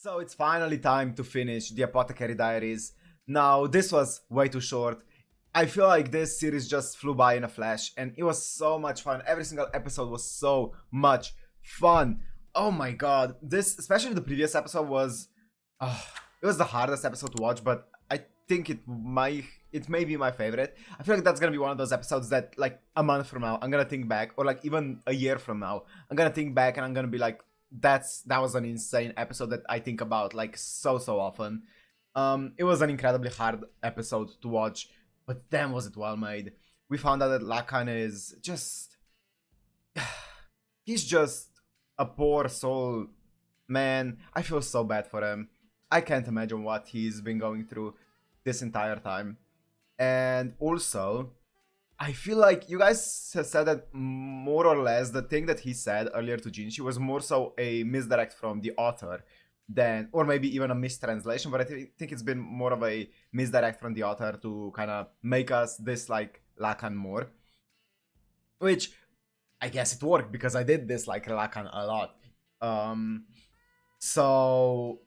So it's finally time to finish the Apothecary Diaries. Now, this was way too short. I feel like this series just flew by in a flash, and it was so much fun. Every single episode was so much fun. Oh my god, this, especially the previous episode, was uh, it was the hardest episode to watch, but I think it may be my favorite. I feel like that's gonna be one of those episodes that, like, a month from now I'm gonna think back, or like even a year from now I'm gonna think back and I'm gonna be like, that was an insane episode that I think about like so often. It was an incredibly hard episode to watch, but damn was it well made. We found out that Lakan is just he's just a poor soul, man. I feel so bad for him. I can't imagine what he's been going through this entire time. And also, I feel like you guys have said that more or less the thing that he said earlier to Jinshi was more so a misdirect from the author than, or maybe even a mistranslation, but I think it's been more of a misdirect from the author to kind of make us dislike Lakan more. Which, I guess it worked because I did dislike Lakan a lot. So,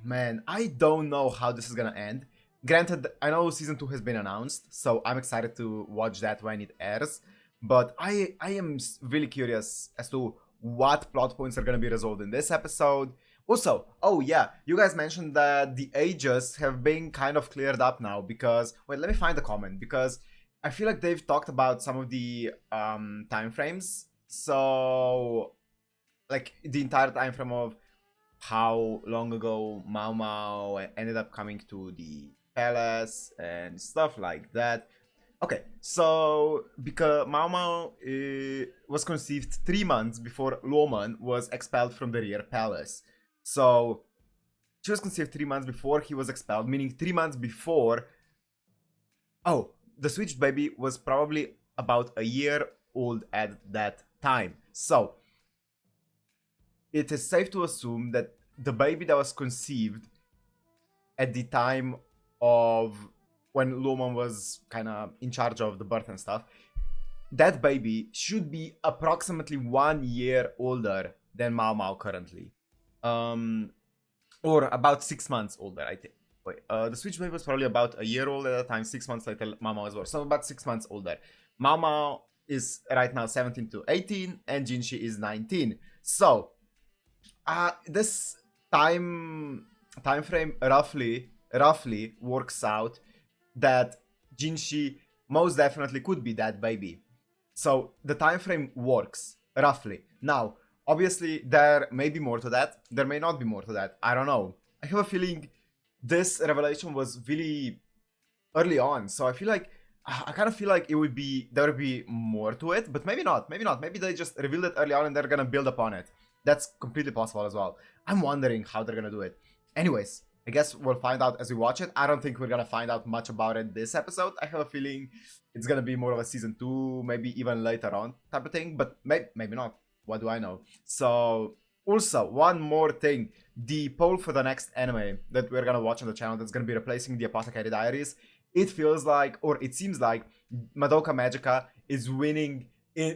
man, I don't know how this is gonna end. Granted, I know season 2 has been announced, so I'm excited to watch that when it airs. But I am really curious as to what plot points are going to be resolved in this episode. Also, oh yeah, you guys mentioned that the ages have been kind of cleared up now because... Wait, let me find the comment, because I feel like they've talked about some of the time frames. So, like, the entire time frame of how long ago Maomao ended up coming to the palace and stuff like that. Okay, so because Maomao was conceived 3 months before Luoman was expelled from the rear palace. So she was conceived 3 months before he was expelled, meaning 3 months before... Oh, the switched baby was probably about a year old at that time. So it is safe to assume that the baby that was conceived at the time of when Luoman was kind of in charge of the birth and stuff, that baby should be approximately 1 year older than Maomao currently. Or about 6 months older, I think. Wait, the switch baby was probably about a year old at the time. 6 months later, Maomao was born. So about 6 months older. Maomao is right now 17 to 18, and Jinshi is 19. So, this time frame roughly works out that Jinshi most definitely could be that baby. So the time frame works roughly. Now, obviously, there may be more to that. There may not be more to that. I don't know. I have a feeling this revelation was really early on. So I feel like I kind of feel like there would be more to it, but maybe not. Maybe they just revealed it early on and they're gonna build upon it. That's completely possible as well. I'm wondering how they're gonna do it. Anyways, I guess we'll find out as we watch it. I don't think we're gonna find out much about it this episode. I have a feeling it's gonna be more of a season 2, maybe even later on type of thing, but maybe not. What do I know? So, also, one more thing. The poll for the next anime that we're gonna watch on the channel that's gonna be replacing the Apothecary Diaries, it feels like, or it seems like, Madoka Magica is winning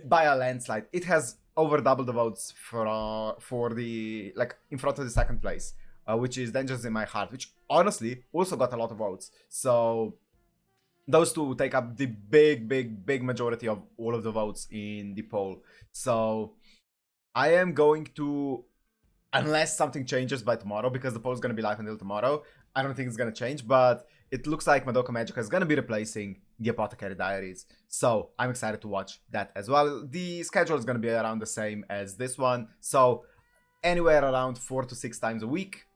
by a landslide. It has over double the votes for the, like, in front of the second place. Which is Dangerous in My Heart, which honestly also got a lot of votes. So those two take up the big majority of all of the votes in the poll. So I am going to, unless something changes by tomorrow, because the poll is going to be live until tomorrow, I don't think it's going to change, but it looks like Madoka Magica is going to be replacing the Apothecary Diaries. So I'm excited to watch that as well. The schedule is going to be around the same as this one. So anywhere around 4 to 6 times a week.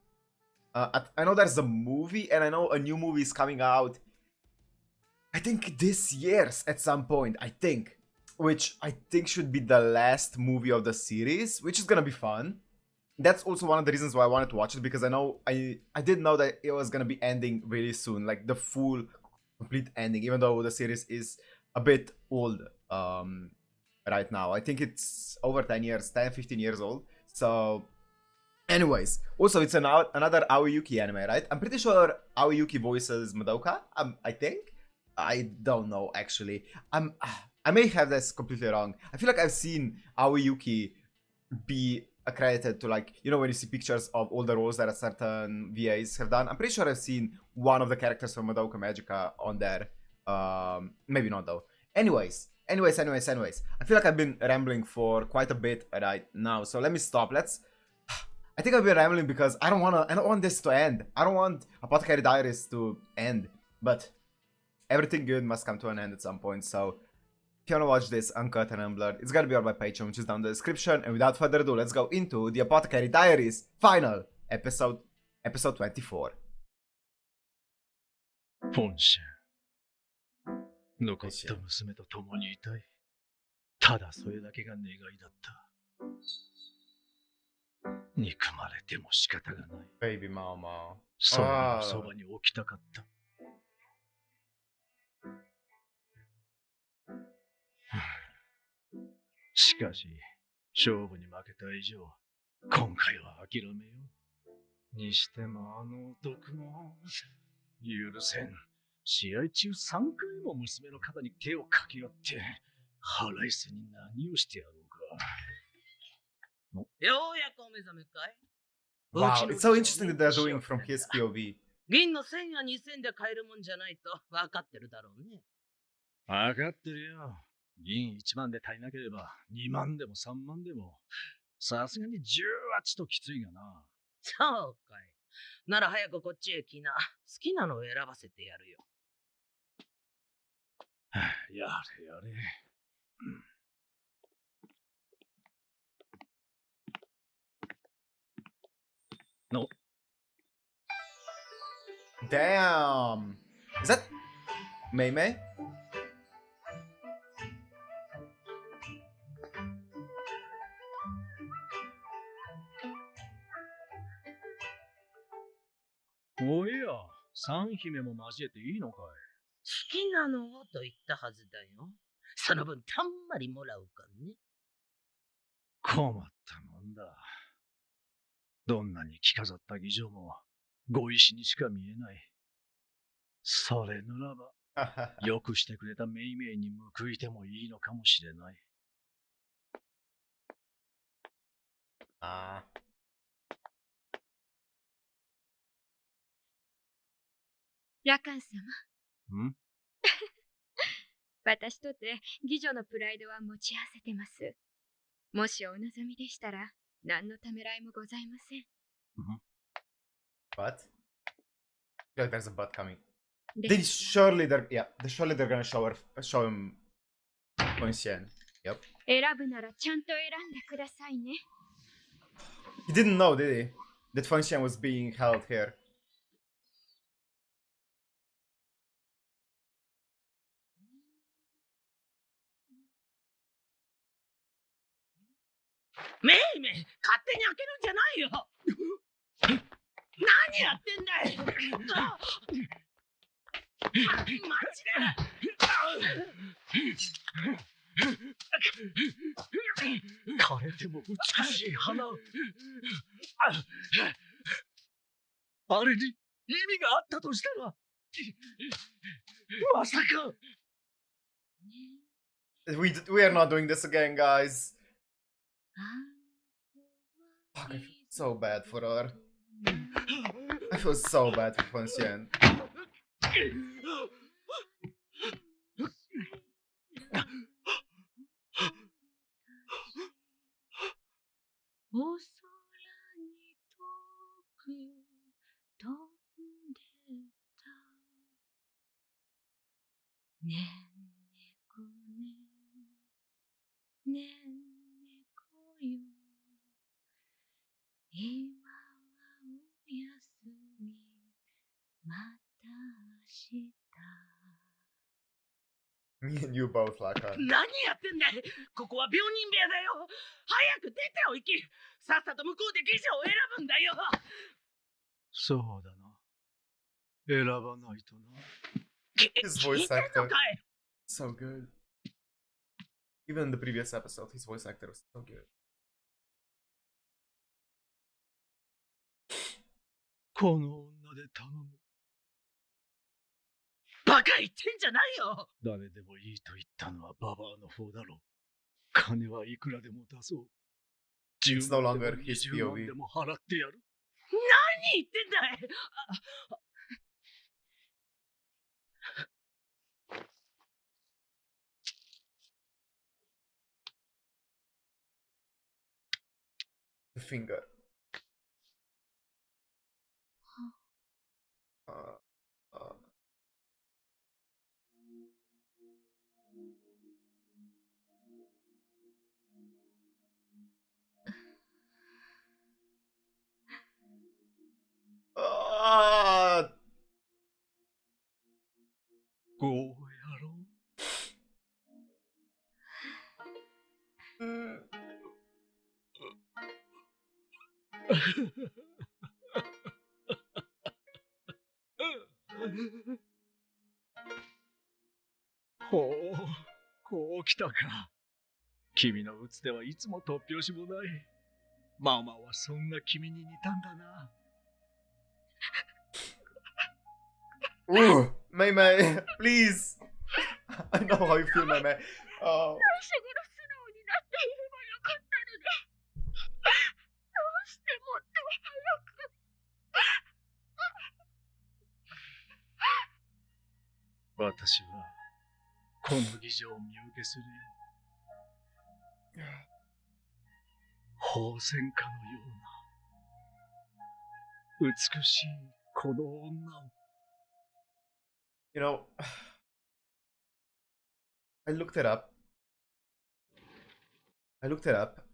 I know there's a movie, and I know a new movie is coming out, I think this year at some point, which I think should be the last movie of the series, which is gonna be fun. That's also one of the reasons why I wanted to watch it, because I know I did know that it was gonna be ending really soon, like the full complete ending, even though the series is a bit old right now. I think it's over 10 years, 15 years old. So anyways, also it's another Aoyuki anime, right? I'm pretty sure Aoyuki voices Madoka. I think. I don't know actually. I may have this completely wrong. I feel like I've seen Aoyuki be accredited to, like, you know, when you see pictures of all the roles that a certain VAs have done. I'm pretty sure I've seen one of the characters from Madoka Magica on there. Maybe not though. Anyways. I feel like I've been rambling for quite a bit right now, so let me stop. I think I've been rambling because I don't want this to end. I don't want Apothecary Diaries to end. But everything good must come to an end at some point, so if you wanna watch this uncut and unblurred, it's gonna be on my Patreon, which is down in the description. And without further ado, let's go into the Apothecary Diaries final episode 24. 本心残った娘と共にいたい。ただそれだけが願いだった。憎まれても仕方がない。Baby Maomao。そのそばに置きたかった。しかし、勝負に負けた以上、今回は諦めよう。にしても男も許せん。試合中3回も娘の肩に手をかけよって、腹いせに何をしてやろうか。ようやくお目覚めかい？ Wow, it's so interesting that they're doing from his POV. 銀の1000や2000で買えるもんじゃないと分かってるだろうね。分かってるよ。銀1万で足りなければ2万でも3万でも、さすがに10はちときついがな。そうかい。なら早くこっちへ来な。好きなのを選ばせてやるよ。やれやれ。の。Damn! Is that Mei? おや、三姫も交えていいのかい？好きなのをと言ったはずだよ。その分たんまりもらうかね。困ったもんだ。どんなに着飾った儀仗もご意志にしか見えない。それならば、よくしてくれたメイメイに報いてもいいのかもしれない。ああ。ラカン様。ん？私とて義女のプライドは持ち合わせてます。もしお望みでしたら、何のためらいもございません。But? I feel like there's a but coming. Surely they're gonna show him Poincian. Yep. 選ぶならちゃんと選んでくださいね。He didn't know, did he? That Poincian was being held here. メイメイ、勝手に開けるんじゃないよ。何やってんだい。マジで。枯れても美しい花。あれに意味があったとしたら、まさか。We are not doing this again, guys. Fuck, I feel so bad for her. I feel so bad for Poincian. Me and you both like her. 何やってんだい。ここは病人部屋だよ。早く出てお行き。さっさと向こうで義女を選ぶんだよ。そうだな。選ばないとな。His voice actor, so good. Even in the previous episode, his voice actor was so good. この女で頼む。バカ言ってんじゃないよ。誰でもいいと言ったのはババアの方だろう。金はいくらでも出そう。10 It's no 万で longer も his 20万 POV. でも払ってやる。何言ってんだい。 The finger. Uh, uh. Ah, こうやろう。mm. ほう、こう来たか。君の打つ手はいつも突拍子もない。ママはそんな君に似たんだな。Ooh, Mei Mei, please. I know how you feel, Mei Mei. Oh. 最初から素直になっていればよかったのに。どうしてもっと早く。私はこの議場を見受けするよ。宝泉家のような美しいこの女を。You know, I looked it up.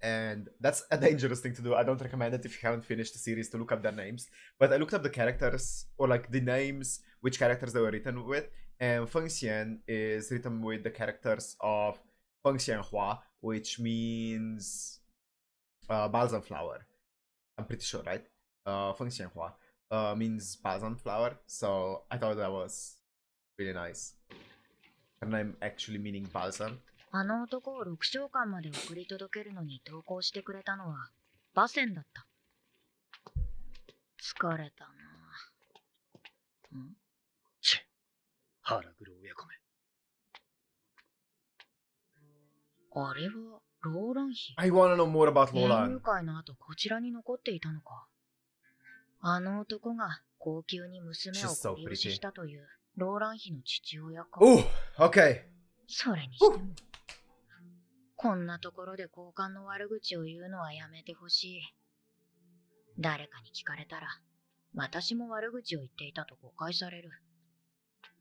And that's a dangerous thing to do. I don't recommend it if you haven't finished the series to look up their names. But I looked up the characters, or like the names, which characters they were written with. And Feng Xian is written with the characters of Feng Xianhua, which means balsam flower. I'm pretty sure, right? Feng Xianhua means balsam flower. So I thought that was really nice. Her name actually meaning balsam. あの男を6召喚まで送り届けるのに同行してくれたのは馬仙だった。疲れたな。ん？チェ、腹黒親子め。あれはローラン妃。 I wanna know more about 園 Lolan. 遊会の後こちらに残っていたのか。あの男が高級に娘を She's so ご利用し pretty. したというローラン妃の父親か。 Oh, okay. それにしてもこんなところで交換の悪口を言うのはやめてほしい。誰かに聞かれたら私も悪口を言っていたと誤解される。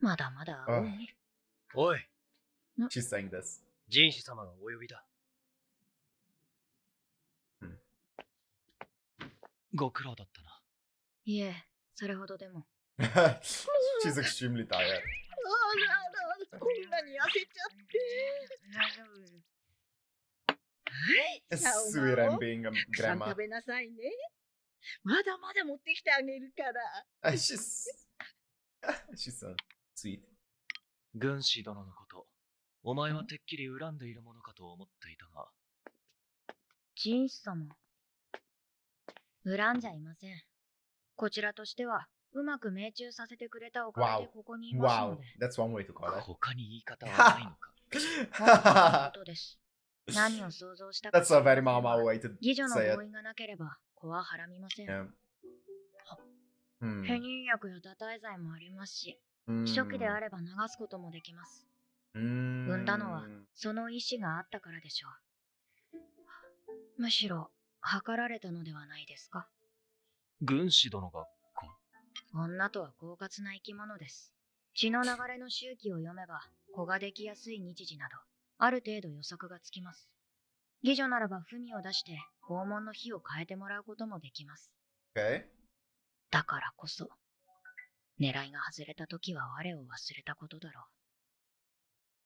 まだまだ青いね。おい、 She's saying this. 人士様がお呼びだ。ご苦労だったな。いえ、それほどでも。She's extremely tired. あらあら、こんなに痩せちゃって。大丈夫。 I swear I'm being a たくさん grandma. 食べなさいね。まだまだ持ってきてあげるから。She's so sweet. 軍師殿のこと、お前はてっきり恨んでいるものかと思っていたが。ジンス様。恨んじゃいません。こちらとしては、うまく命中させてくれたおかげでここにいますの Wow, で。 that's one way to call it. 他に言い方はないのか。本当のことです。何を想像したか。That's a very Maomao way to 義女の say 同 it. 意がなければ、子ははらみません。 Yeah. 避妊薬や堕胎剤もありますし、初期であれば流すこともできます。産んだのはその意思があったからでしょう。むしろ図られたのではないですか。軍師殿が子。女とは狡猾な生き物です。血の流れの周期を読めば子ができやすい日時などある程度予測がつきます。義女ならば文を出して訪問の日を変えてもらうこともできます。 Okay. だからこそ狙いが外れた時は我を忘れたことだろ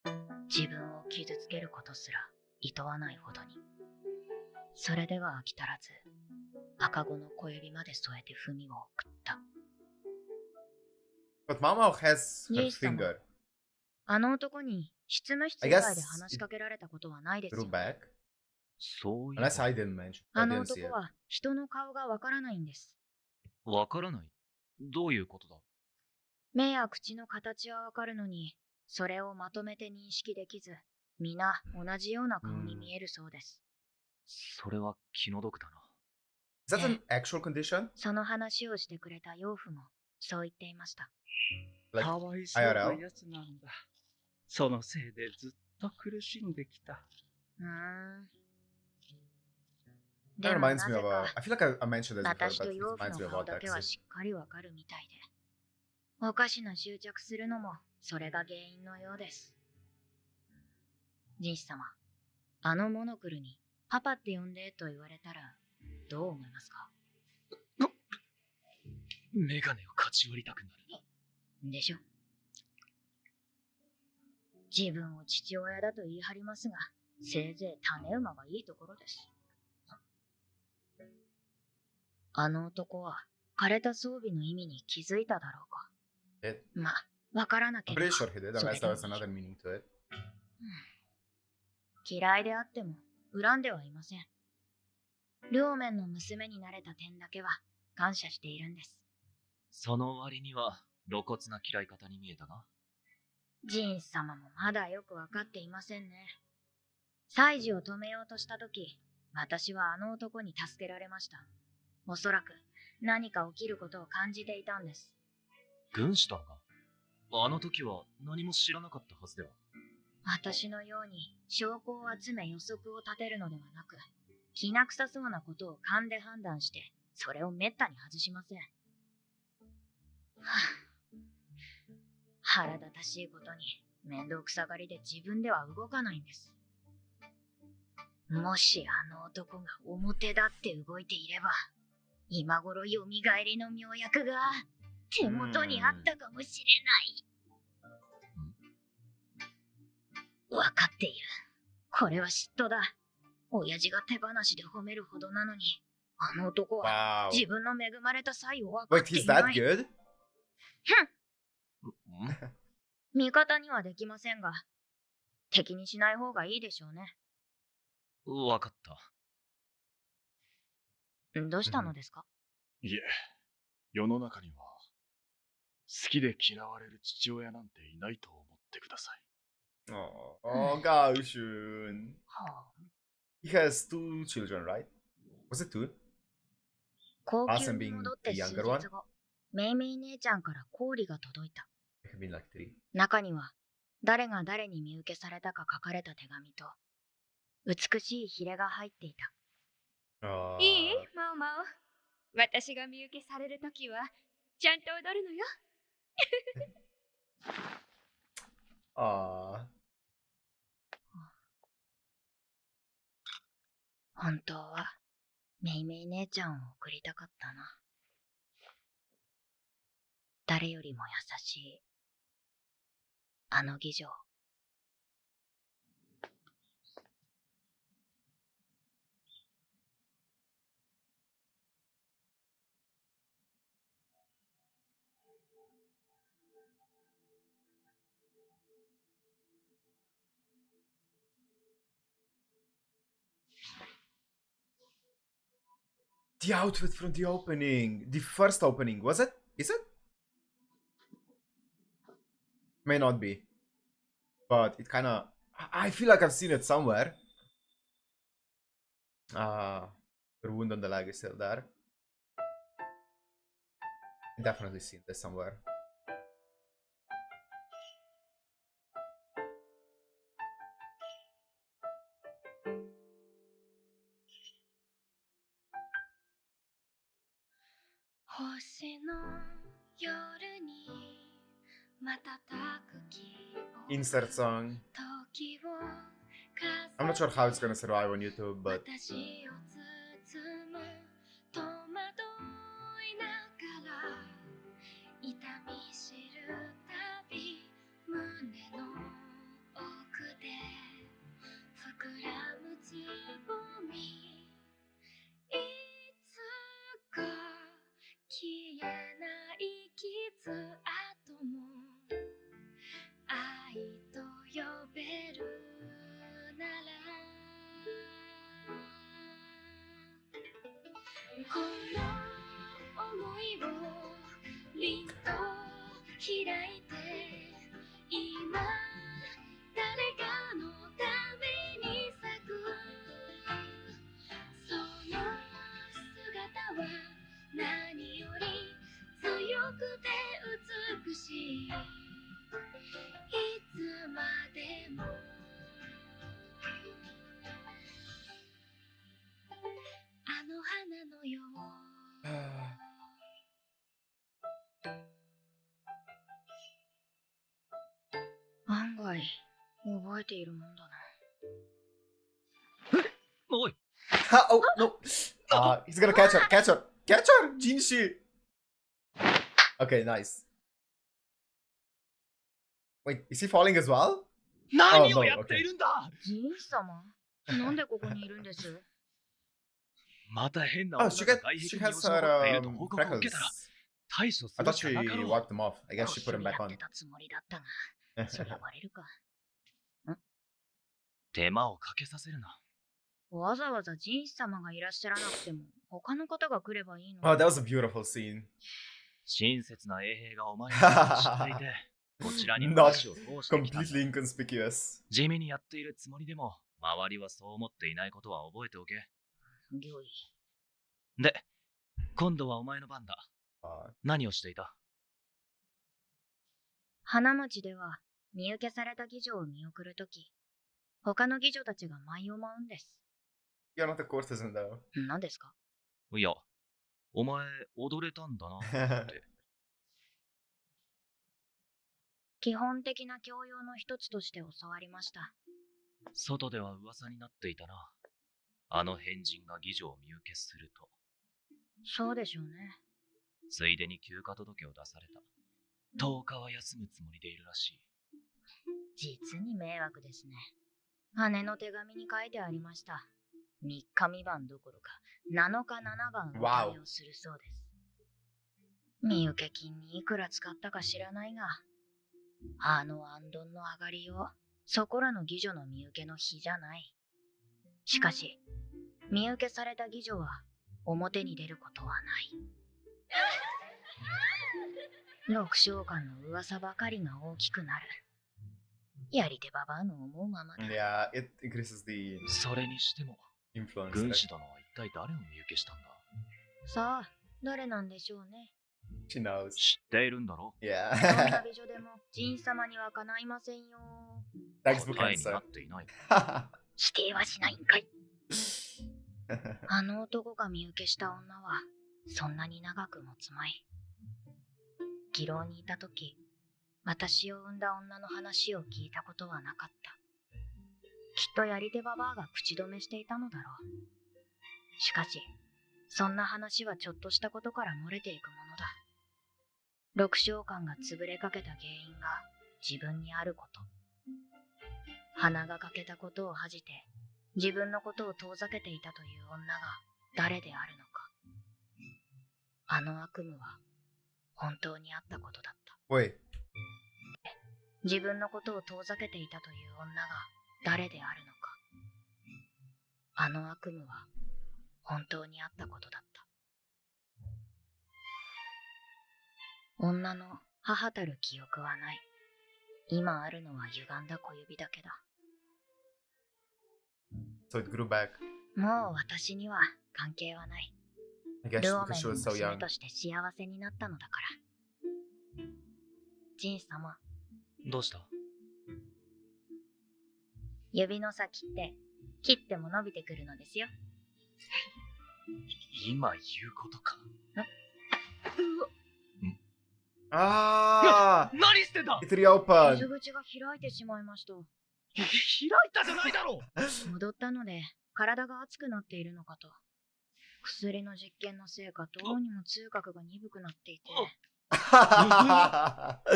う。自分を傷つけることすら厭わないほどに。それでは飽き足らず赤子の小指まで添えて文を送った。 But Maomao has her Yes, finger. あの男に執務室 I 以 guess 外で話しかけられたことはないですよ Through。back. そういう。 Unless I didn't mention. あ I の didn't see 男 it. は人の顔がわからないんです。わからない。どういうことだ。目や口の形はわかるのに、それをまとめて認識できず、皆同じような顔に見えるそうです。それは気の毒だな。Is that an actual condition? その話をしてくれた養父もそう言っていました。Like かわいそうな IRL? やつなんだ。そのせいでずっと苦しんできた。That でもな reminds ぜ me of か I feel like I mentioned this before, 私 but と it 養父 reminds の me of 顔だけは Vortex. しっかりわかるみたいで、おかしな執着するのもそれが原因のようです。ジンシ様、あのモノクルにパパって呼んでと言われたらどう思いますか？メガネをかち割りたくなる。でしょ。自分を父親だと言い張りますが、せいぜい種馬がいいところです。あの男は枯れた装備の意味に気づいただろうか。まあ、わからなけ I'm れ pretty ば sure he did, それ unless で there も was another meaning to it. 嫌いであっても恨んではいません。両面の娘になれた点だけは感謝しているんです。その割には露骨な嫌い方に見えたが。ジンス様もまだよくわかっていませんね。祭事を止めようとしたとき、私はあの男に助けられました。おそらく何か起きることを感じていたんです。軍師だが、あの時は何も知らなかったはずでは。私のように証拠を集め予測を立てるのではなく、気な臭そうなことを勘で判断して、それをめったに外しません。腹立たしいことに面倒くさがりで自分では動かないんです。もしあの男が表立って動いていれば、今頃蘇りの妙薬が手元にあったかもしれない。わかっている。これは嫉妬だ。親父が手放しで褒めるほどなのに、あの男は Wow. 自分の恵まれた才を分かっ Wait, てい he's な that い。good? 味方にはできませんが、敵にしない方がいいでしょうね。わかった。どうしたのですか？いえ、世の中には好きで嫌われる父親なんていないと思ってください。 Oh, Gaoshun. はあ、 He has two children, right? Was it two? 高 Us 級 and に being 戻って the 数 younger 日 one? 後、メイメイ姉ちゃんから氷が届いた。It could be like three. 中には、誰が誰に見受けされたか書かれた手紙と、美しいヒレが入っていた。いいマオマオ。私が見受けされるときは、ちゃんと踊るのよ。本当は、メイメイ姉ちゃんを送りたかったな。誰よりも優しい、あの妓女。The outfit from the opening. The first opening, was it? Is it? May not be. But it kinda... I feel like I've seen it somewhere. The wound on the leg is still there. Definitely seen this somewhere. Insert song. I'm not sure how it's gonna survive on YouTube, but しいいつまでもあの花のよう案外覚えているもんだな。おい、 Oh no! He's gonna catch her. Catch her. Catch her, Jinshi. Okay, nice. Wait, is he falling as well? 何をやっているんだ。ジン様、なんでここにいるんです？また変な Oh, 女 she が got 外 she 壁に has 押し残っていると her 報告を受けたら freckles. 対処す I る thought しか she なかろう。 wiped them off. I guess she put them や back って on. たつもりだったが、そりゃバレるか。手間をかけさせるな。わざわざジン様がいらっしゃらなくても他の方が来ればいいの。 Oh, that was a beautiful scene. 親切な衛兵がお前のことを知っていて、こちらに話を通してきたんだ。 Completely inconspicuous. 地味にやっているつもりでも、周りはそう思っていないことは覚えておけ。御意。で、今度はお前の番だ。 Uh, 何をしていた？花町では身請けされた妓女を見送るとき、他の妓女たちが舞を舞うんです。 you're not a courtesan though. 何ですか？いや、お前踊れたんだなって。基本的な教養の一つとして教わりました。外では噂になっていたな。あの変人が妓女を見受けすると。そうでしょうね。ついでに休暇届を出された。10日は休むつもりでいるらしい。実に迷惑ですね。姉の手紙に書いてありました。3日3晩どころか7日7晩お金をするそうです。身請け金にいくら使ったか知らないが、あの安どんの上がりよう、そこらの妓女の身請けの日じゃない。しかし、身請けされた妓女は表に出ることはない。六章間の噂ばかりが大きくなる。やり手ババアの思うままだ。 Yeah, it increases the それにしても、 influence. 軍 right? 師殿は一体誰を見受けしたんだ？さあ、誰なんでしょうね。 She knows. 知っているんだろ？ どん Yeah. な美女でもジン様にはかないませんよ。 Textbook 答えにな answer. っていない。否定はしないんかい。あの男が身請けした女はそんなに長く持つまい。議論にいたとき、私を産んだ女の話を聞いたことはなかった。きっとやり手ババアが口止めしていたのだろう。しかし、そんな話はちょっとしたことから漏れていくものだ。六章間が潰れかけた原因が自分にあること。鼻が欠けたことを恥じて、自分のことを遠ざけていたという女が誰であるのか。あの悪夢は本当にあったことだった。 Wait. 自分のことを遠ざけていたという女が誰であるのか。あの悪夢は本当にあったことだった。女の母たる記憶はない。今あるのは歪んだ小指だけだ。 So it grew back. もう私には関係はない。 I guess ルオ because メ she の was so 娘 young. として幸せになったのだから。ジン様、どうした？指の先って切っても伸びてくるのですよ。今言うことか。 Ah! 何してんだ？ It reopened. 傷口が開いてしまいました。開いたじゃないだろう。戻ったので体が熱くなっているのかと。薬の実験のせいかどうにも痛覚が鈍くなっていて。大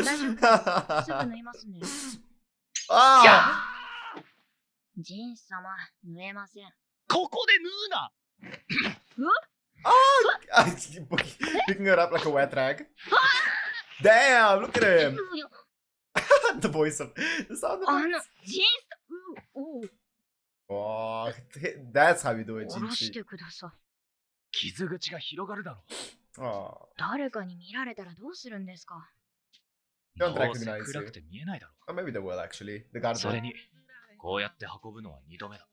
丈夫、すぐ縫いますね。 Ah! ジン様、縫えません。ここで縫うな。 Picking her up like a wet rag. Damn, look at him. The voice of the sound あ of の、ジン様、Oh, that's how you do it, 下ろし Jinchi. てください。傷口が広がるだろう。 Oh, 誰かに見られたらどうするんですか。 Don't どうせ recognize you. 暗くて見えないだろ or maybe they will actually. The う。 guard. それに、こうやって運ぶのは2度目だ。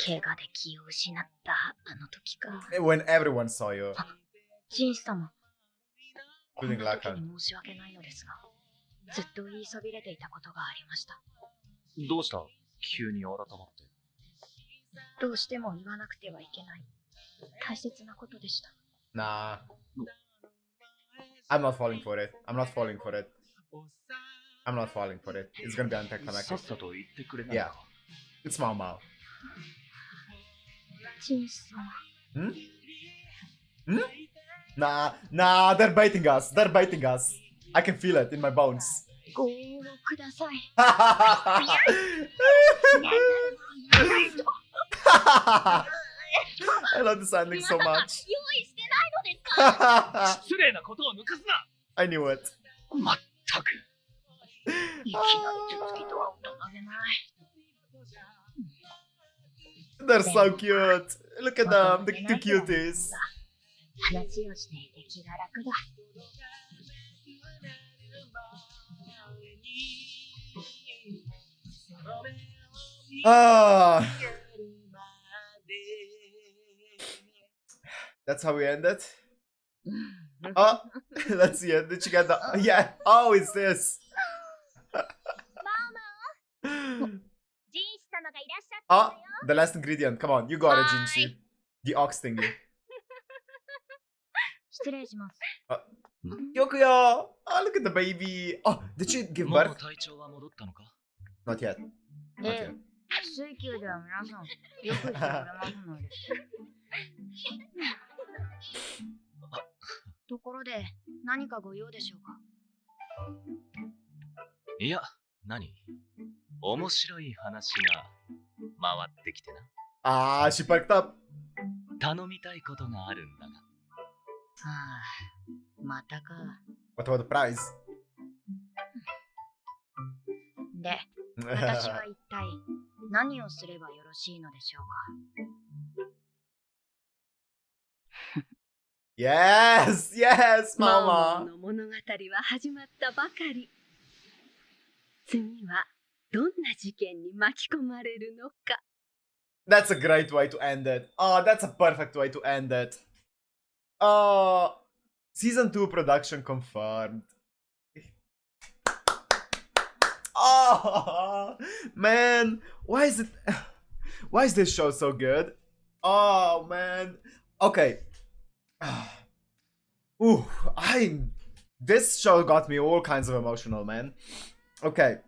怪我で気を失ったあの時か。 When everyone saw you. ジン様、こん Feeling な like 時 a... に申し訳ないのですが、ずっと言いそびれていたことがありました。どうした急に改まって。どうしても言わなくてはいけない大切なことでした。Nah. I'm not falling for it. I'm not falling for it. I'm not falling for it. It's gonna be さっ anticlimactic. さと言ってくれないか。 It's Maomao. ジンさん。 Hmm? Hmm? Nah, they're biting us. They're biting us. I can feel it in my bones. ご応募ください。 I love this ending so much. 用意してないのですか？失礼なことを抜かすな。 I knew it. まったく。いきなり頭突きとは大人げない。 They're so cute. Look at them, the two cuties. 話をしていて気が楽だ。 Ah, that's how we end it. Oh, let's see it. Did you get the? Yeah. Oh, it's this. ジンシ様がいらっしゃった Ah, the last ingredient. Come on, you got it, Jinshi. The ox thingy. 失礼します。 Yokuyo. Oh, look at the baby. Oh, did she give もう birth? 体調は戻ったのか？ Not yet. Not え yet. え、水球では皆さん、よくしてくれますので。ところで、何かご用でしょうか？いや、何？面白い話が回ってきてな。 Ah, she perked up. 頼みたいことがあるんだが。はあ、またか。 What about the prize? で、私は一体何をすればよろしいのでしょうか。 Yes, yes, マオ Mama. の物語は始まったばかり。次はどんな事件に巻き込まれるのか。 That's a great way to end it. Oh, that's a perfect way to end it. Oh, season 2 production confirmed. Oh, man, why is this show so good? Oh, man. Okay. Ooh, this show got me all kinds of emotional, man. Okay.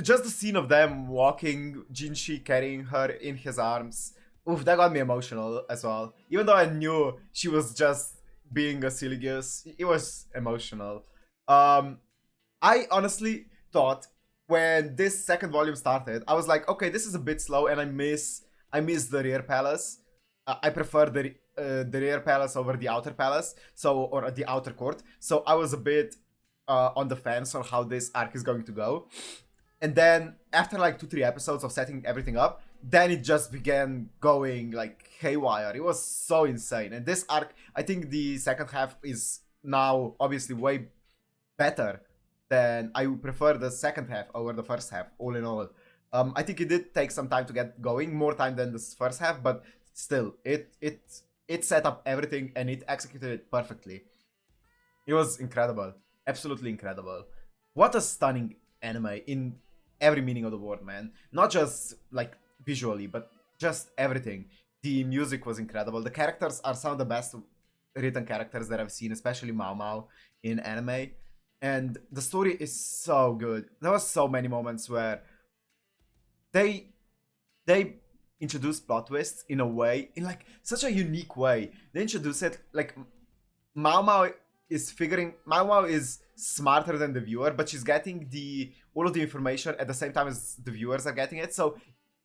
Just the scene of them walking, Jinshi carrying her in his arms. Oof, that got me emotional as well. Even though I knew she was just being a silly goose, it was emotional. I honestly thought when this second volume started, I was like, okay, this is a bit slow, and I miss the rear palace. I prefer the rear palace over the outer palace, or the outer court. So I was a bit on the fence on how this arc is going to go. And then after like 2-3 episodes of setting everything up, then it just began going like haywire. It was so insane. And this arc, I think the second half is now obviously way better than I would prefer the second half over the first half, all in all. I think it did take some time to get going, more time than this first half, but still, it set up everything and it executed it perfectly. It was incredible. Absolutely incredible. What a stunning anime in every meaning of the word, man. Not just like visually, but just everything. The music was incredible. The characters are some of the best written characters that I've seen, especially Maomao in anime. And the story is so good. There was so many moments where they introduce plot twists in a way, in like such a unique way. They introduce it like Maomao is smarter than the viewer, but she's getting all of the information at the same time as the viewers are getting it. So,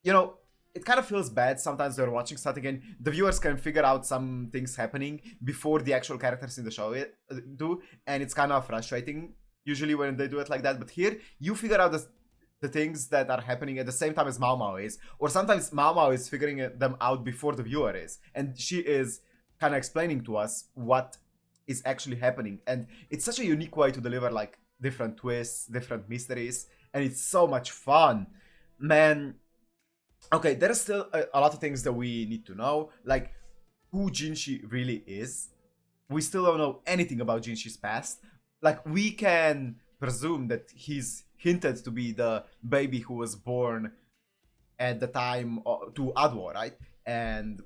you know, it kind of feels bad sometimes when watching something and the viewers can figure out some things happening before the actual characters in the show do, and it's kind of frustrating usually when they do it like that. But here, you figure out the things that are happening at the same time as Maomao is, or sometimes Maomao is figuring them out before the viewer is, and she is kind of explaining to us what is actually happening. And it's such a unique way to deliver like different twists, different mysteries, and it's so much fun, man. Okay, there are still a lot of things that we need to know, like who Jinshi really is. we still don't know anything about Jinshi's past. Like, we can presume that he's hinted to be the baby who was born at the time to Adwo, right? And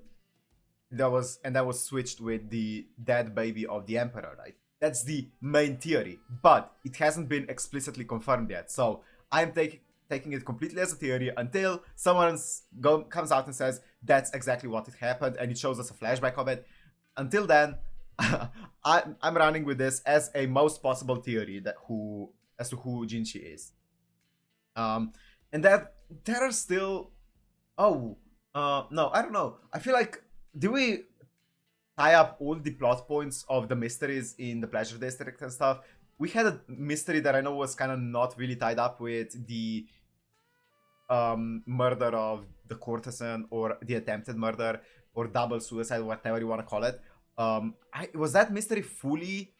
that was switched with the dead baby of the Emperor, right? That's the main theory, but it hasn't been explicitly confirmed yet. So I'm taking it completely as a theory until someone comes out and says that's exactly what it happened, and it shows us a flashback of it. Until then, I'm running with this as a most possible theory as to who Jinshi is. And that there are still no, I don't know. I feel like, do we tie up all the plot points of the mysteries in the Pleasure District and stuff? We had a mystery that I know was kind of not really tied up with the murder of the courtesan, or the attempted murder, or double suicide, whatever you want to call it. Was that mystery fully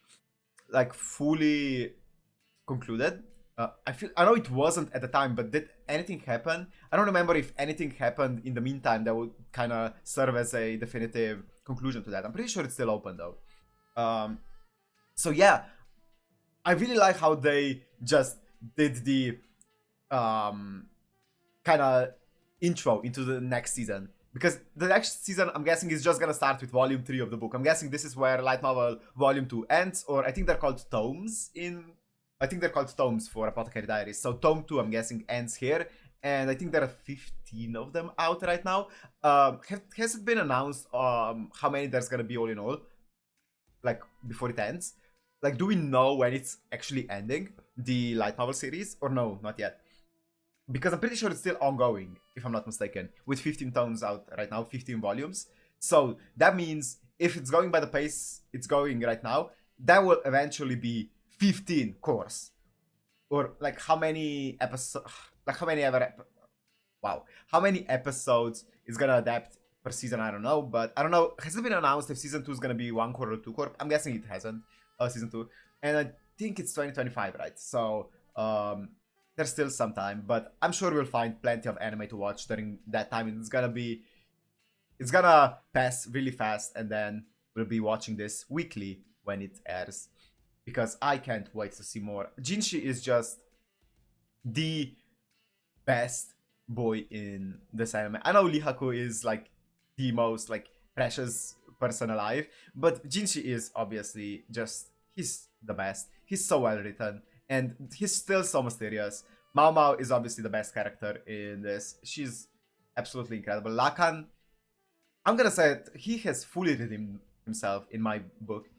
concluded? I know it wasn't at the time, but did anything happen? I don't remember if anything happened in the meantime that would kind of serve as a definitive conclusion to that. I'm pretty sure it's still open though. So yeah, I really like how they just did the kind of intro into the next season. Because the next season, I'm guessing, is just gonna start with Volume 3 of the book. I'm guessing this is where Light Novel Volume 2 ends, or I think they're called tomes for Apothecary Diaries. So Tome 2, I'm guessing, ends here, and I think there are 15 of them out right now. Has it been announced how many there's gonna be all in all, like, before it ends? Like, do we know when it's actually ending, the Light Novel series, or no, not yet? Because I'm pretty sure it's still ongoing, if I'm not mistaken, with 15 tomes out right now, 15 volumes. So that means if it's going by the pace it's going right now, that will eventually be 15 course. Or like how many episodes, how many episodes is gonna adapt per season, I don't know. But I don't know, has it been announced if season 2 is gonna be 1 core or 2 core? I'm guessing it hasn't, season 2. And I think it's 2025, right? So there's still some time, but I'm sure we'll find plenty of anime to watch during that time. And it's gonna pass really fast, and then we'll be watching this weekly when it airs, because I can't wait to see more. Jinshi is just the best boy in this anime. I know Lihaku is like the most like precious person alive, but Jinshi is obviously just, he's the best. He's so well written, and he's still so mysterious. Maomao is obviously the best character in this. She's absolutely incredible. Lakan, I'm gonna say it, he has fully redeemed himself in my book.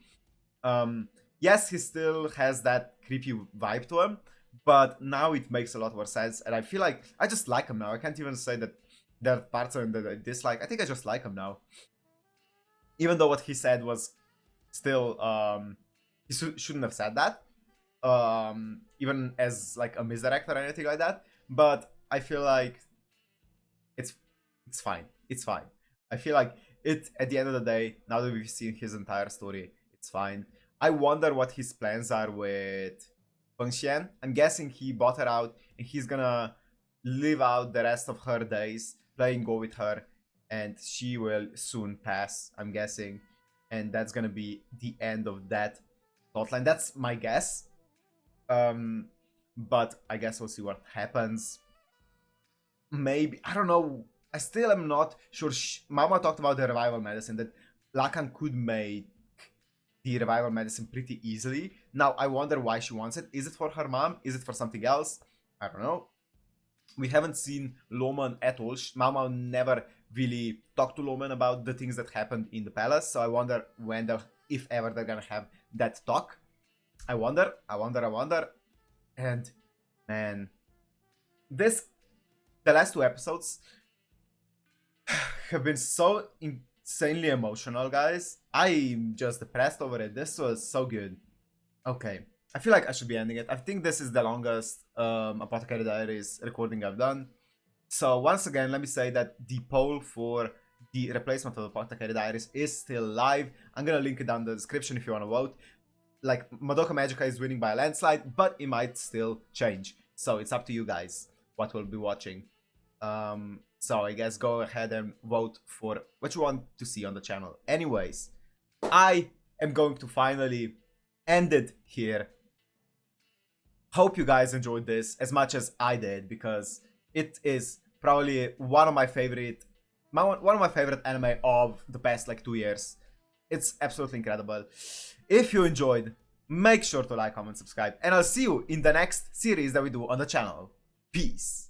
Yes, he still has that creepy vibe to him, but now it makes a lot more sense, and I feel like I just like him now. I can't even say that there are parts of him that I dislike. I think I just like him now. Even though what he said was still, he shouldn't have said that. Even as like a misdirect or anything like that, but I feel like it's fine. It's fine. I feel like it, at the end of the day, now that we've seen his entire story, it's fine. I wonder what his plans are with Feng Xian. I'm guessing he bought her out and he's gonna live out the rest of her days playing Go with her, and she will soon pass, I'm guessing, and that's gonna be the end of that plotline. That's my guess. But I guess we'll see what happens. Maybe, I don't know. I still am not sure. Mama talked about the revival medicine, that Lakan could make the revival medicine pretty easily. Now, I wonder why she wants it. Is it for her mom? Is it for something else? I don't know. We haven't seen Loman at all. Mama never really talked to Loman about the things that happened in the palace. So I wonder when, if ever, they're gonna have that talk. I wonder. And man, the last 2 episodes have been so insanely emotional, guys. I'm just depressed over it. This was so good. Okay, I feel like I should be ending it. I think this is the longest Apothecary Diaries recording I've done. So once again, let me say that the poll for the replacement of Apothecary Diaries is still live. I'm gonna link it down in the description if you want to vote. Like, Madoka Magica is winning by a landslide, but it might still change. So it's up to you guys what we'll be watching. So I guess go ahead and vote for what you want to see on the channel. Anyways, I am going to finally end it here. Hope you guys enjoyed this as much as I did, because it is probably one of my favorite anime of the past like 2 years. It's absolutely incredible. If you enjoyed, make sure to like, comment, subscribe, and I'll see you in the next series that we do on the channel. Peace.